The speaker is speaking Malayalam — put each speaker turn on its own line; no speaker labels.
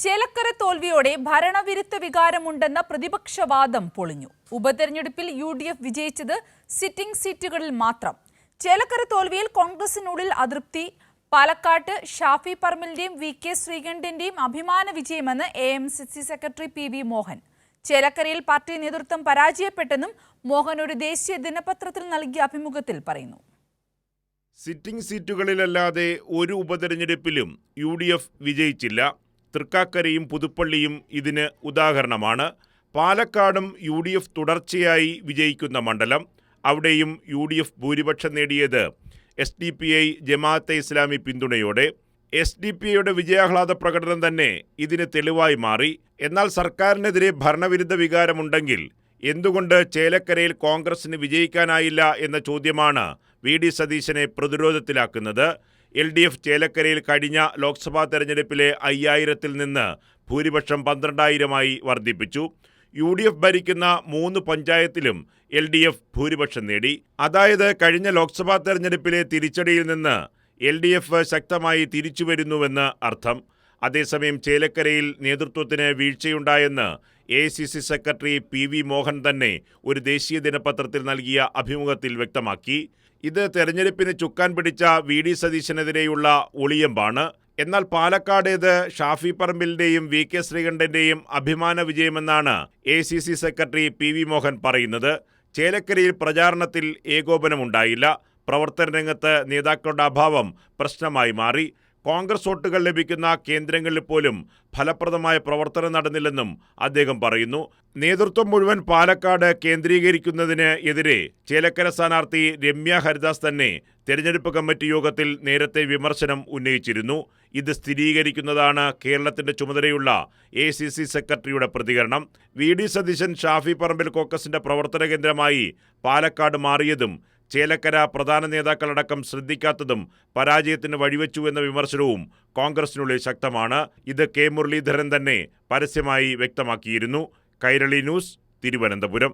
ചേലക്കര തോൽവിയോടെ ഭരണവിരുദ്ധ വികാരമുണ്ടെന്ന പ്രതിപക്ഷവാദം പൊളിഞ്ഞു. ഉപതെരഞ്ഞെടുപ്പിൽ UDF വിജയിച്ചത് സിറ്റിംഗ് സീറ്റുകളിൽ മാത്രം. ചേലക്കര തോൽവിയിൽ കോൺഗ്രസിനുള്ളിൽ അതൃപ്തി. പാലക്കാട്ട് ഷാഫി പറമ്പിലിന്റെയും VK ശ്രീകണ്ഠന്റെയും അഭിമാന വിജയമെന്ന് AMCC സെക്രട്ടറി PV മോഹൻ. ചേലക്കരയിൽ പാർട്ടി നേതൃത്വം പരാജയപ്പെട്ടെന്നും മോഹൻ ഒരു ദേശീയ ദിനപത്രത്തിൽ നൽകിയ അഭിമുഖത്തിൽ പറയുന്നു.
സിറ്റിംഗ് സീറ്റുകളിലല്ലാതെ ഒരു ഉപതെരഞ്ഞെടുപ്പിലും UDF വിജയിച്ചില്ല. തൃക്കാക്കരയും പുതുപ്പള്ളിയും ഇതിന് ഉദാഹരണമാണ്. പാലക്കാടും UDF തുടർച്ചയായി വിജയിക്കുന്ന മണ്ഡലം. അവിടെയും UDF ഭൂരിപക്ഷം നേടിയത് SDPI ജമാഅത്തെ ഇസ്ലാമി പിന്തുണയോടെ. SDPIയുടെ വിജയാഹ്ലാദ പ്രകടനം തന്നെ ഇതിന് തെളിവായി മാറി. എന്നാൽ സർക്കാരിനെതിരെ ഭരണവിരുദ്ധ വികാരമുണ്ടെങ്കിൽ എന്തുകൊണ്ട് ചേലക്കരയിൽ കോൺഗ്രസിന് വിജയിക്കാനായില്ല എന്ന ചോദ്യമാണ് VD സതീശനെ പ്രതിരോധത്തിലാക്കുന്നത്. LDF ചേലക്കരയിൽ കഴിഞ്ഞ ലോക്സഭാ തെരഞ്ഞെടുപ്പിലെ 5000-ൽ നിന്ന് ഭൂരിപക്ഷം 12,000-ആയി വർദ്ധിപ്പിച്ചു. UDF ഭരിക്കുന്ന 3 പഞ്ചായത്തിലും LDF ഭൂരിപക്ഷം നേടി. അതായത് കഴിഞ്ഞ ലോക്സഭാ തെരഞ്ഞെടുപ്പിലെ തിരിച്ചടിയിൽ നിന്ന് LDF ശക്തമായി തിരിച്ചുവരുന്നുവെന്ന് അർത്ഥം. അതേസമയം ചേലക്കരയിൽ നേതൃത്വത്തിന് വീഴ്ചയുണ്ടായെന്ന് AICC സെക്രട്ടറി PV മോഹൻ തന്നെ ഒരു ദേശീയ ദിനപത്രത്തിൽ നൽകിയ അഭിമുഖത്തിൽ വ്യക്തമാക്കി. ഇത് തെരഞ്ഞെടുപ്പിന് ചുക്കാൻ പിടിച്ച VD സതീശനെതിരെയുള്ള ഒളിയമ്പാണ്. എന്നാൽ പാലക്കാടേത് ഷാഫി പറമ്പിലിന്റെയും VK ശ്രീകണ്ഠന്റെയും അഭിമാന വിജയമെന്നാണ് AICC സെക്രട്ടറി PV മോഹൻ പറയുന്നത്. ചേലക്കരയിൽ പ്രചാരണത്തിൽ ഏകോപനമുണ്ടായില്ല. പ്രവർത്തന രംഗത്ത് നേതാക്കളുടെ അഭാവം പ്രശ്നമായി മാറി. കോൺഗ്രസ് വോട്ടുകൾ ലഭിക്കുന്ന കേന്ദ്രങ്ങളിൽ പോലും ഫലപ്രദമായ പ്രവർത്തനം നടന്നില്ലെന്നും അദ്ദേഹം പറയുന്നു. നേതൃത്വം മുഴുവൻ പാലക്കാട് കേന്ദ്രീകരിക്കുന്നതിന് എതിരെ ചേലക്കര സ്ഥാനാർത്ഥി രമ്യ ഹരിദാസ് തന്നെ തെരഞ്ഞെടുപ്പ് കമ്മിറ്റി യോഗത്തിൽ നേരത്തെ വിമർശനം ഉന്നയിച്ചിരുന്നു. ഇത് സ്ഥിരീകരിക്കുന്നതാണ് കേരളത്തിന്റെ ചുമതലയുള്ള AICC സെക്രട്ടറിയുടെ പ്രതികരണം. VD സതീശൻ ഷാഫി പറമ്പിൽ കോക്കസിന്റെ പ്രവർത്തന കേന്ദ്രമായി പാലക്കാട് മാറിയതും ചേലക്കര പ്രധാന നേതാക്കളടക്കം ശ്രദ്ധിക്കാത്തതും പരാജയത്തിന് വഴിവെച്ചു എന്ന വിമർശനവും കോൺഗ്രസിനുള്ളിൽ ശക്തമാണ്. ഇത് K മുരളീധരൻ തന്നെ പരസ്യമായി വ്യക്തമാക്കിയിരുന്നു. കൈരളി ന്യൂസ്, തിരുവനന്തപുരം.